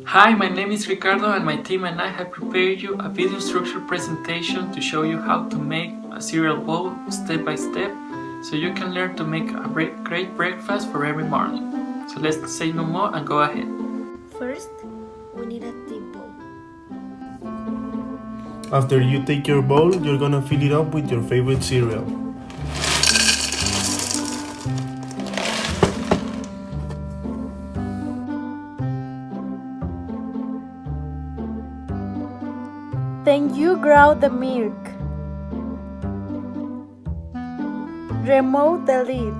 Hi, my name is Ricardo and my team and I have prepared you a video structured presentation to show you how to make a cereal bowl step by step so you can learn to make a great breakfast for every morning. So let's say no more and go ahead. First, we need a deep bowl. After you take your bowl, you're gonna fill it up with your favorite cereal. Then you grab the milk. Remove the lid.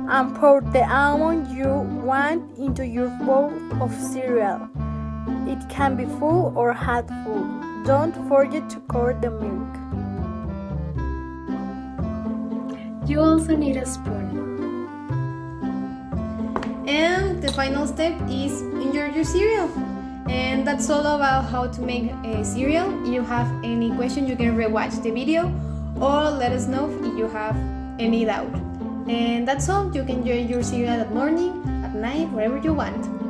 And pour the almond you want into your bowl of cereal. It can be full or half full. Don't forget to cover the milk. You also need a spoon. And the final step is enjoy your cereal. And that's all about how to make a cereal. If you have any question, you can rewatch the video or let us know if you have any doubt. And that's all. You can enjoy your cereal at morning, at night, wherever you want.